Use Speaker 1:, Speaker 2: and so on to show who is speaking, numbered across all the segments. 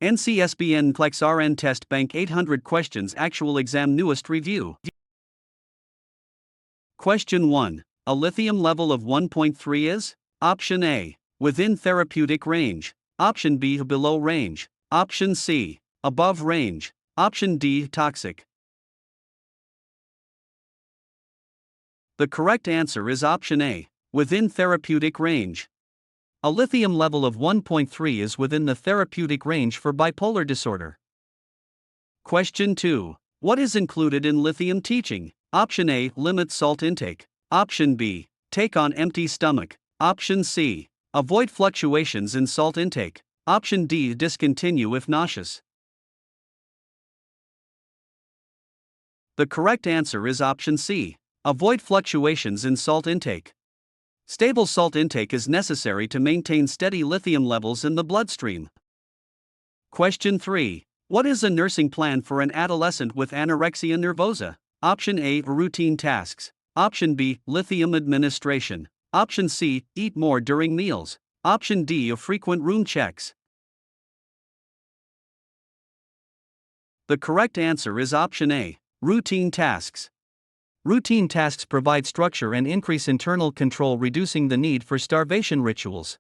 Speaker 1: NCSBN RN Test Bank 800 Questions Actual Exam Newest Review. Question 1. A lithium level of 1.3 is? Option A. Within therapeutic range. Option B. Below range. Option C. Above range. Option D. Toxic. The correct answer is option A. Within therapeutic range. A lithium level of 1.3 is within the therapeutic range for bipolar disorder. Question 2. What is included in lithium teaching? Option A. Limit salt intake. Option B. Take on empty stomach. Option C. Avoid fluctuations in salt intake. Option D. Discontinue if nauseous. The correct answer is option C. Avoid fluctuations in salt intake. Stable salt intake is necessary to maintain steady lithium levels in the bloodstream. Question 3. What is a nursing plan for an adolescent with anorexia nervosa? Option A. Routine tasks. Option B. Lithium administration. Option C. Eat more during meals. Option D. Frequent room checks. The correct answer is option A. Routine tasks. Routine tasks provide structure and increase internal control, reducing the need for starvation rituals.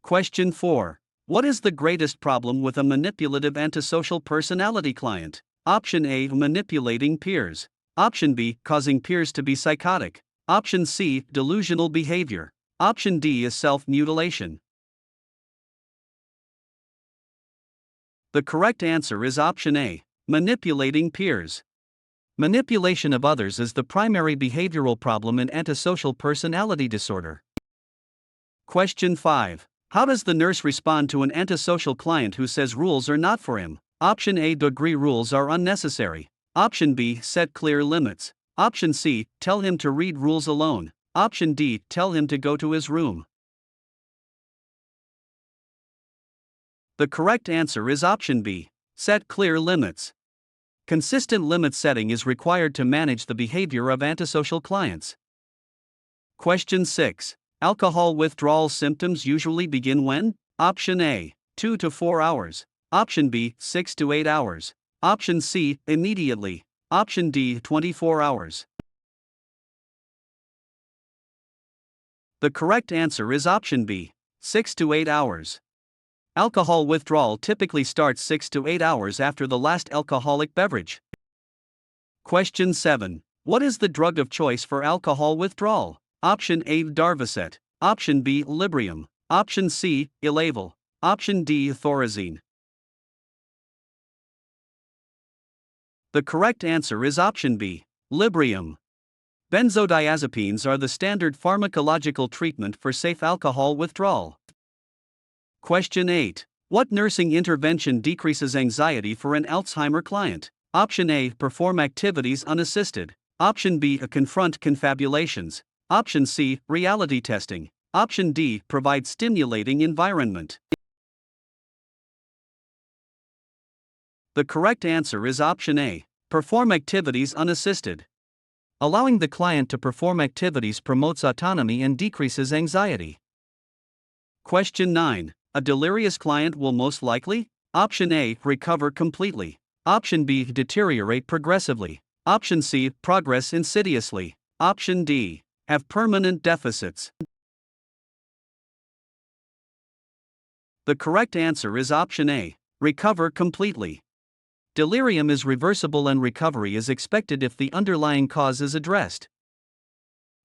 Speaker 1: Question 4. What is the greatest problem with a manipulative antisocial personality client? Option A. Manipulating peers. Option B. Causing peers to be psychotic. Option C. Delusional behavior. Option D is self-mutilation. The correct answer is option A. Manipulating peers. Manipulation of others is the primary behavioral problem in antisocial personality disorder. Question 5. How does the nurse respond to an antisocial client who says rules are not for him? Option A. Agree rules are unnecessary. Option B. Set clear limits. Option C. Tell him to read rules alone. Option D. Tell him to go to his room. The correct answer is option B. Set clear limits. Consistent limit setting is required to manage the behavior of antisocial clients. Question 6. Alcohol withdrawal symptoms usually begin when? Option A. 2 to 4 hours. Option B. 6 to 8 hours. Option C. Immediately. Option D. 24 hours. The correct answer is option B. 6 to 8 hours. Alcohol withdrawal typically starts 6 to 8 hours after the last alcoholic beverage. Question 7. What is the drug of choice for alcohol withdrawal? Option A. Darvocet. Option B. Librium. Option C. Elavil. Option D. Thorazine. The correct answer is option B. Librium. Benzodiazepines are the standard pharmacological treatment for safe alcohol withdrawal. Question 8. What nursing intervention decreases anxiety for an Alzheimer client? Option A. Perform activities unassisted. Option B. Confront confabulations. Option C. Reality testing. Option D. Provide stimulating environment. The correct answer is option A. Perform activities unassisted. Allowing the client to perform activities promotes autonomy and decreases anxiety. Question 9. A delirious client will most likely? Option A. Recover completely. Option B. Deteriorate progressively. Option C. Progress insidiously. Option D. Have permanent deficits. The correct answer is option A. Recover completely. Delirium is reversible and recovery is expected if the underlying cause is addressed.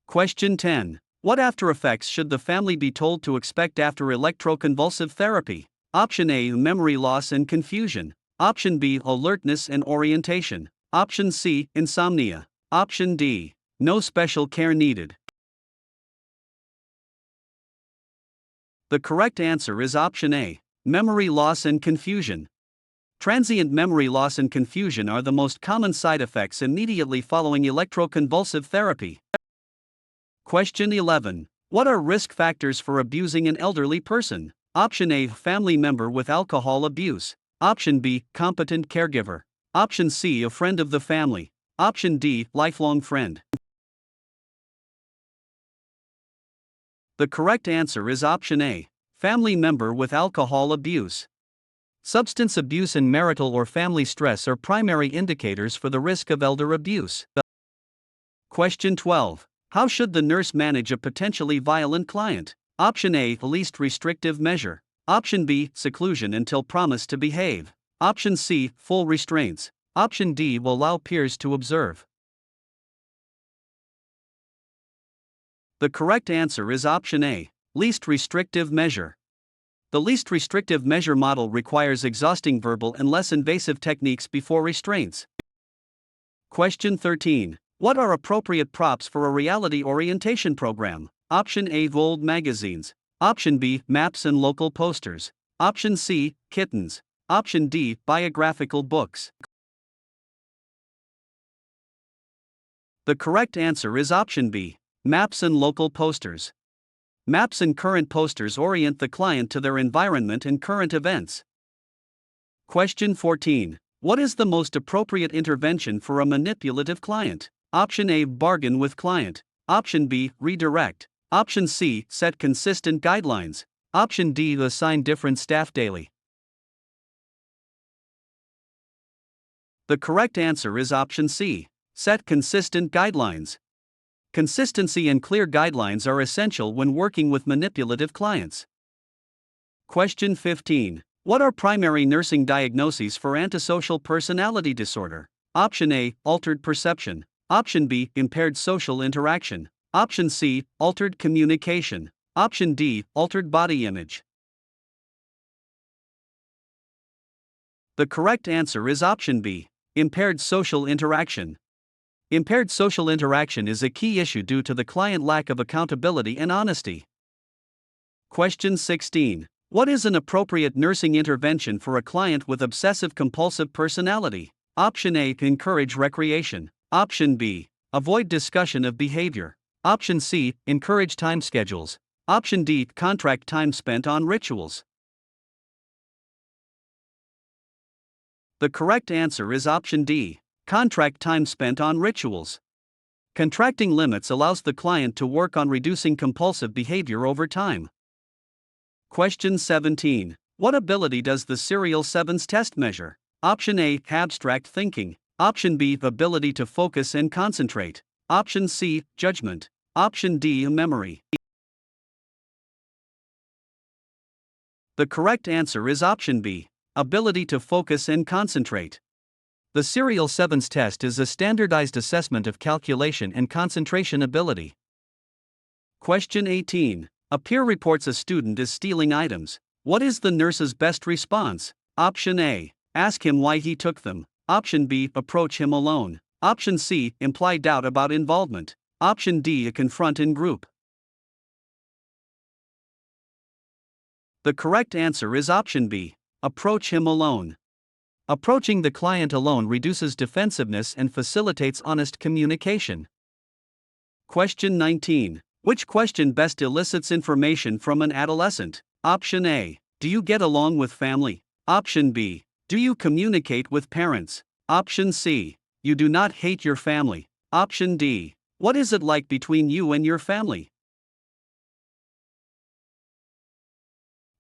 Speaker 1: Question 10. What after effects should the family be told to expect after electroconvulsive therapy? Option A. Memory loss and confusion. Option B. Alertness and orientation. Option C. Insomnia. Option D. No special care needed. The correct answer is option A. Memory loss and confusion. Transient memory loss and confusion are the most common side effects immediately following electroconvulsive therapy. Question 11. What are risk factors for abusing an elderly person? Option A. Family member with alcohol abuse. Option B. Competent caregiver. Option C. A friend of the family. Option D. Lifelong friend. The correct answer is option A. Family member with alcohol abuse. Substance abuse and marital or family stress are primary indicators for the risk of elder abuse. Question 12. How should the nurse manage a potentially violent client? Option A, least restrictive measure. Option B, seclusion until promised to behave. Option C, full restraints. Option D, will allow peers to observe. The correct answer is option A, least restrictive measure. The least restrictive measure model requires exhausting verbal and less invasive techniques before restraints. Question 13. What are appropriate props for a reality orientation program? Option A, old magazines. Option B, maps and local posters. Option C, kittens. Option D, biographical books. The correct answer is option B, maps and local posters. Maps and current posters orient the client to their environment and current events. Question 14. What is the most appropriate intervention for a manipulative client? Option A, bargain with client. Option B, redirect. Option C, set consistent guidelines. Option D, assign different staff daily. The correct answer is option C, set consistent guidelines. Consistency and clear guidelines are essential when working with manipulative clients. Question 15. What are primary nursing diagnoses for antisocial personality disorder? Option A, altered perception. Option B, impaired social interaction. Option C, altered communication. Option D, altered body image. The correct answer is option B, impaired social interaction. Impaired social interaction is a key issue due to the client lack of accountability and honesty. Question 16. What is an appropriate nursing intervention for a client with obsessive-compulsive personality? Option A, encourage recreation. Option B, avoid discussion of behavior. Option C, encourage time schedules. Option D, contract time spent on rituals. The correct answer is option D, contract time spent on rituals. Contracting limits allows the client to work on reducing compulsive behavior over time. Question 17. What ability does the Serial 7's test measure? Option A, abstract thinking. Option B, ability to focus and concentrate. Option C, judgment. Option D, memory. The correct answer is option B, ability to focus and concentrate. The Serial 7's test is a standardized assessment of calculation and concentration ability. Question 18. A peer reports a student is stealing items. What is the nurse's best response? Option A, ask him why he took them. Option B, approach him alone. Option C, imply doubt about involvement. Option D, confront in group. The correct answer is option B, approach him alone. Approaching the client alone reduces defensiveness and facilitates honest communication. Question 19. Which question best elicits information from an adolescent? Option A, do you get along with family? Option B, do you communicate with parents? Option C, you do not hate your family. Option D, what is it like between you and your family?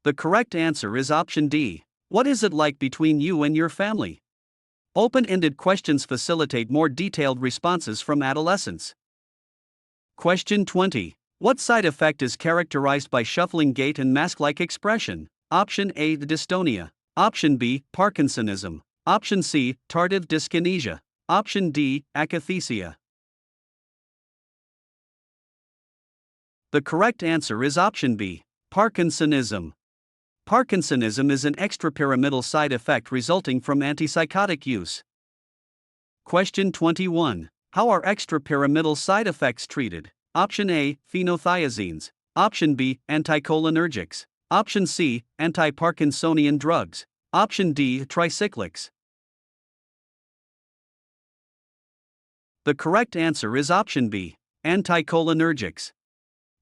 Speaker 1: The correct answer is option D, what is it like between you and your family? Open-ended questions facilitate more detailed responses from adolescents. Question 20. What side effect is characterized by shuffling gait and mask-like expression? Option A, dystonia. Option B, Parkinsonism. Option C, tardive dyskinesia. Option D, akathisia. The correct answer is option B, Parkinsonism. Parkinsonism is an extrapyramidal side effect resulting from antipsychotic use. Question 21. How are extrapyramidal side effects treated? Option A, phenothiazines. Option B, anticholinergics. Option C, anti-Parkinsonian drugs. Option D, tricyclics. The correct answer is option B, anticholinergics.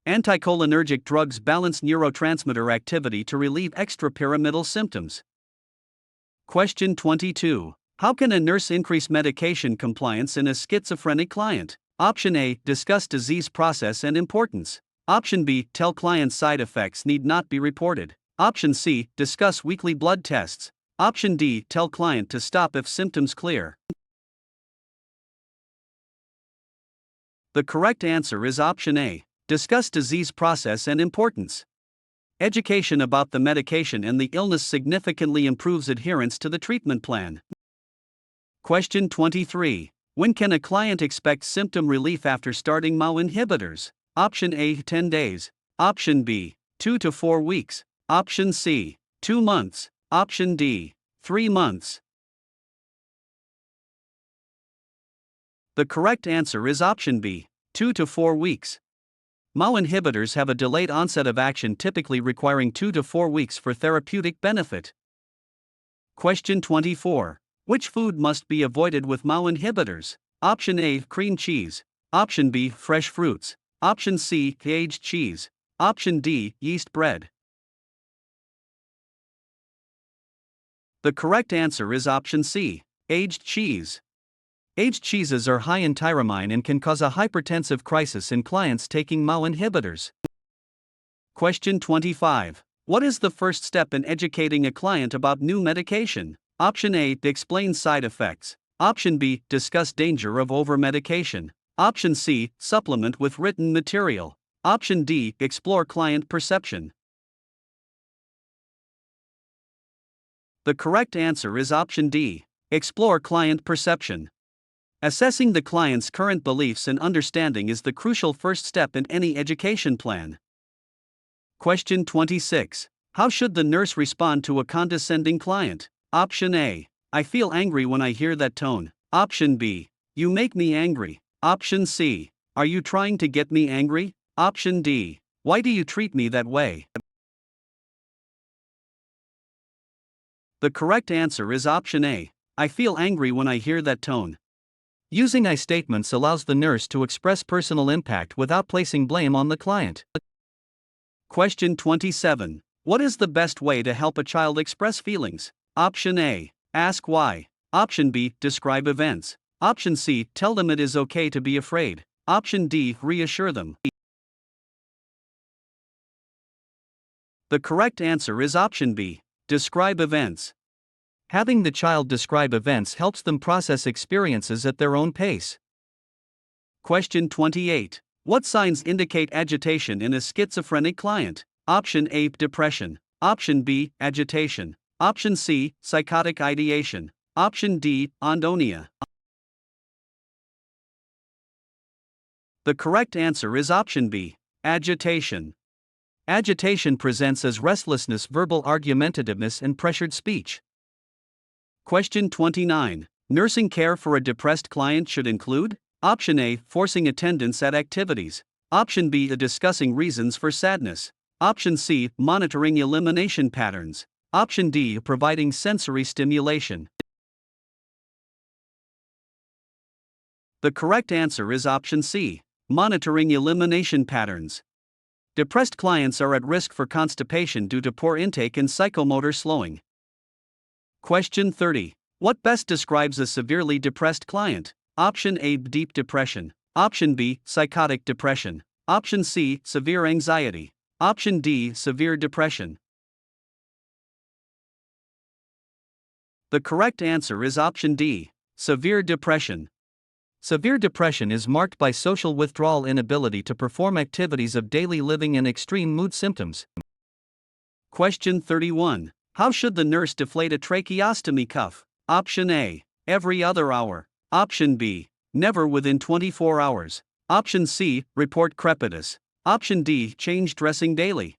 Speaker 1: Anticholinergic drugs balance neurotransmitter activity to relieve extrapyramidal symptoms. Question 22. How can a nurse increase medication compliance in a schizophrenic client? Option A, discuss disease process and importance. Option B, tell clients side effects need not be reported. Option C, discuss weekly blood tests. Option D. Tell client to stop if symptoms clear. The correct answer is option A. Discuss disease process and importance. Education about the medication and the illness significantly improves adherence to the treatment plan. Question 23. When can a client expect symptom relief after starting MAO inhibitors? Option A. 10 days. Option B. 2 to 4 weeks. Option C. 2 months. Option D. 3 months. The correct answer is option B. 2 to 4 weeks. MAO inhibitors have a delayed onset of action, typically requiring 2 to 4 weeks for therapeutic benefit. Question 24. Which food must be avoided with MAO inhibitors? Option A. Cream cheese. Option B. Fresh fruits. Option C. Aged cheese. Option D. Yeast bread. The correct answer is option C. Aged cheese. Aged cheeses are high in tyramine and can cause a hypertensive crisis in clients taking MAO inhibitors. Question 25. What is the first step in educating a client about new medication? Option A. Explain side effects. Option B. Discuss danger of over-medication. Option C. Supplement with written material. Option D. Explore client perception. The correct answer is option D. Explore client perception. Assessing the client's current beliefs and understanding is the crucial first step in any education plan. Question 26. How should the nurse respond to a condescending client? Option A. I feel angry when I hear that tone. Option B. You make me angry. Option C. Are you trying to get me angry? Option D. Why do you treat me that way? The correct answer is option A. I feel angry when I hear that tone. Using I statements allows the nurse to express personal impact without placing blame on the client. Question 27. What is the best way to help a child express feelings? Option A. Ask why. Option B. Describe events. Option C. Tell them it is okay to be afraid. Option D. Reassure them. The correct answer is option B. Describe events. Having the child describe events helps them process experiences at their own pace. Question 28. What signs indicate agitation in a schizophrenic client? Option A. Depression. Option B. Agitation. Option C. Psychotic ideation. Option D. Andonia. The correct answer is option B. Agitation. Agitation presents as restlessness, verbal argumentativeness, and pressured speech. Question 29. Nursing care for a depressed client should include? Option A. Forcing attendance at activities. Option B. Discussing reasons for sadness. Option C. Monitoring elimination patterns. Option D. Providing sensory stimulation. The correct answer is option C. Monitoring elimination patterns. Depressed clients are at risk for constipation due to poor intake and psychomotor slowing. Question 30. What best describes a severely depressed client? Option A. Deep depression. Option B. Psychotic depression. Option C. Severe anxiety. Option D. Severe depression. The correct answer is option D. Severe depression. Severe depression is marked by social withdrawal, inability to perform activities of daily living, and extreme mood symptoms. Question 31. How should the nurse deflate a tracheostomy cuff? Option A. Every other hour. Option B. Never within 24 hours. Option C. Report crepitus. Option D. Change dressing daily.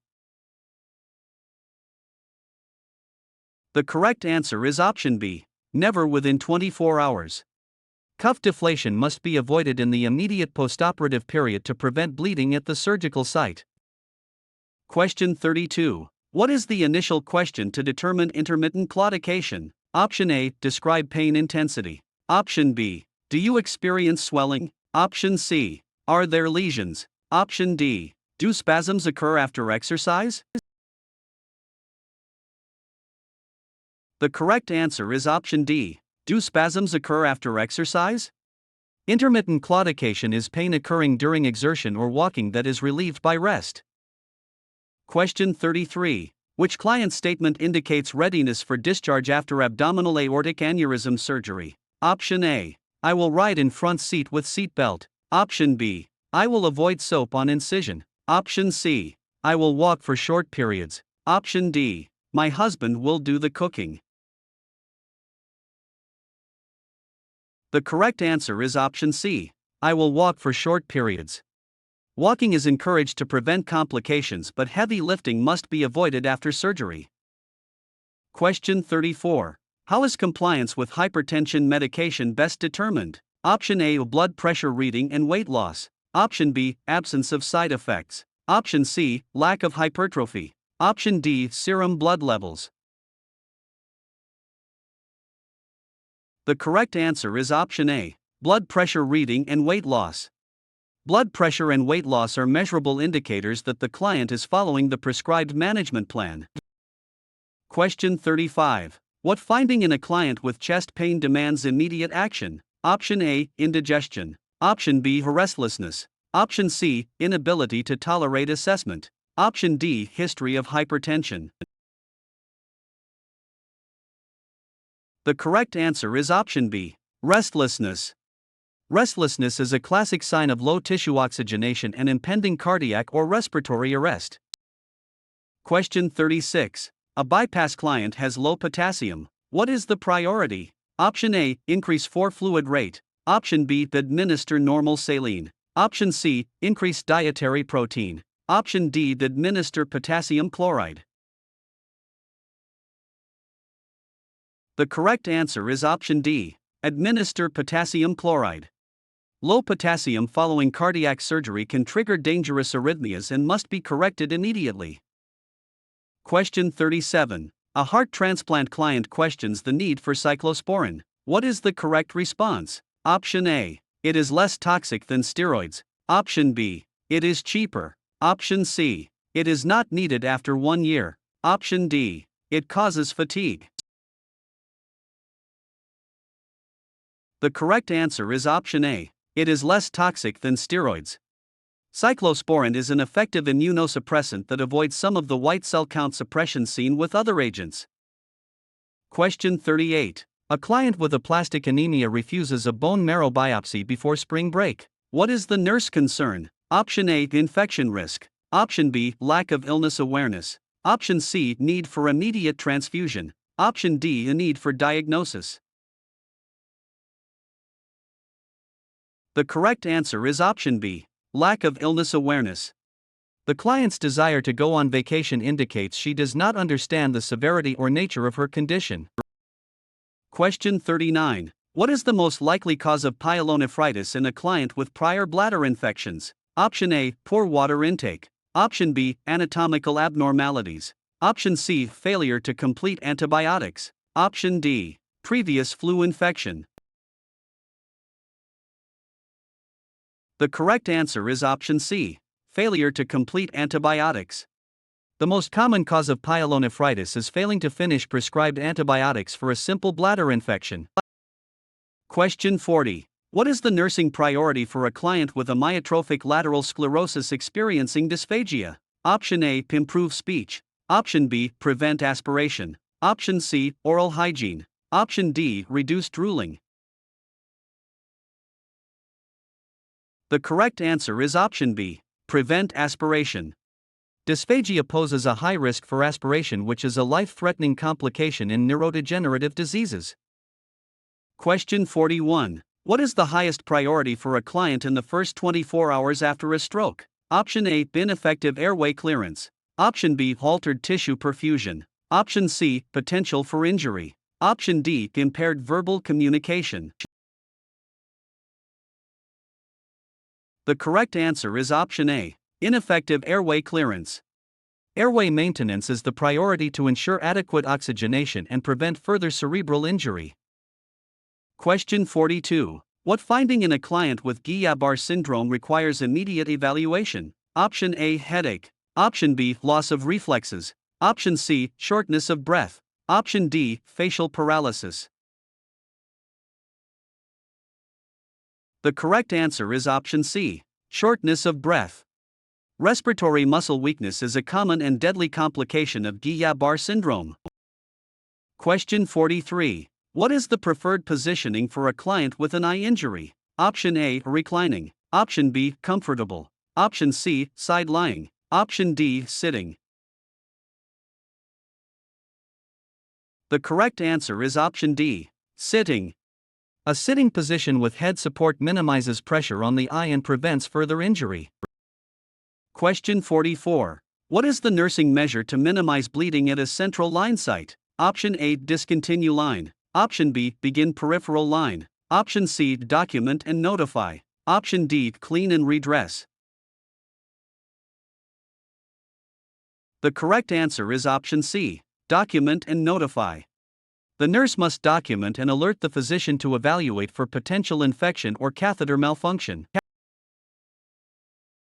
Speaker 1: The correct answer is option B. Never within 24 hours. Cuff deflation must be avoided in the immediate postoperative period to prevent bleeding at the surgical site. Question 32. What is the initial question to determine intermittent claudication? Option A. Describe pain intensity. Option B. Do you experience swelling? Option C. Are there lesions? Option D. Do spasms occur after exercise? The correct answer is option D. Do spasms occur after exercise? Intermittent claudication is pain occurring during exertion or walking that is relieved by rest. Question 33. Which client's statement indicates readiness for discharge after abdominal aortic aneurysm surgery? Option A. I will ride in front seat with seatbelt. Option B. I will avoid soap on incision. Option C. I will walk for short periods. Option D. My husband will do the cooking. The correct answer is option C. I will walk for short periods. Walking is encouraged to prevent complications, but heavy lifting must be avoided after surgery. Question 34. How is compliance with hypertension medication best determined? Option A. Blood pressure reading and weight loss. Option B. Absence of side effects. Option C. Lack of hypertrophy. Option D. Serum blood levels. The correct answer is option A. Blood pressure reading and weight loss. Blood pressure and weight loss are measurable indicators that the client is following the prescribed management plan. Question 35. What finding in a client with chest pain demands immediate action? Option A. Indigestion. Option B. Restlessness. Option C. Inability to tolerate assessment. Option D. History of hypertension. The correct answer is option B. Restlessness. Restlessness is a classic sign of low tissue oxygenation and impending cardiac or respiratory arrest. Question 36. A bypass client has low potassium. What is the priority? Option A. Increase fluid rate. Option B. Administer normal saline. Option C. Increase dietary protein. Option D. Administer potassium chloride. The correct answer is option D. Administer potassium chloride. Low potassium following cardiac surgery can trigger dangerous arrhythmias and must be corrected immediately. Question 37. A heart transplant client questions the need for cyclosporin. What is the correct response? Option A. It is less toxic than steroids. Option B. It is cheaper. Option C. It is not needed after 1 year. Option D. It causes fatigue. The correct answer is option A. It is less toxic than steroids. Cyclosporin is an effective immunosuppressant that avoids some of the white cell count suppression seen with other agents. Question 38. A client with aplastic anemia refuses a bone marrow biopsy before spring break. What is the nurse concern? Option A. Infection risk. Option B. Lack of illness awareness. Option C. Need for immediate transfusion. Option D. A need for diagnosis. The correct answer is option B. Lack of illness awareness. The client's desire to go on vacation indicates she does not understand the severity or nature of her condition. Question 39. What is the most likely cause of pyelonephritis in a client with prior bladder infections? Option A. Poor water intake. Option B. Anatomical abnormalities. Option C. Failure to complete antibiotics. Option D. Previous flu infection. The correct answer is option C. Failure to complete antibiotics. The most common cause of pyelonephritis is failing to finish prescribed antibiotics for a simple bladder infection. Question 40. What is the nursing priority for a client with amyotrophic lateral sclerosis experiencing dysphagia? Option A. Improve speech. Option B. Prevent aspiration. Option C. Oral hygiene. Option D. Reduce drooling. The correct answer is option B. Prevent aspiration. Dysphagia poses a high risk for aspiration, which is a life-threatening complication in neurodegenerative diseases. Question 41. What is the highest priority for a client in the first 24 hours after a stroke? Option A. Ineffective airway clearance. Option B. Altered tissue perfusion. Option C. Potential for injury. Option D. Impaired verbal communication. The correct answer is option A. Ineffective airway clearance. Airway maintenance is the priority to ensure adequate oxygenation and prevent further cerebral injury. Question 42. What finding in a client with Guillain-Barré syndrome requires immediate evaluation? Option A. Headache. Option B. Loss of reflexes. Option C. Shortness of breath. Option D. Facial paralysis. The correct answer is option C. Shortness of breath. Respiratory muscle weakness is a common and deadly complication of Guillain-Barré syndrome. Question 43. What is the preferred positioning for a client with an eye injury? Option A, reclining. Option B, comfortable. Option C, side lying. Option D, sitting. The correct answer is option D, sitting. A sitting position with head support minimizes pressure on the eye and prevents further injury. Question 44. What is the nursing measure to minimize bleeding at a central line site? Option A, discontinue line. Option B, begin peripheral line. Option C, document and notify. Option D, clean and redress. The correct answer is option C, document and notify. The nurse must document and alert the physician to evaluate for potential infection or catheter malfunction.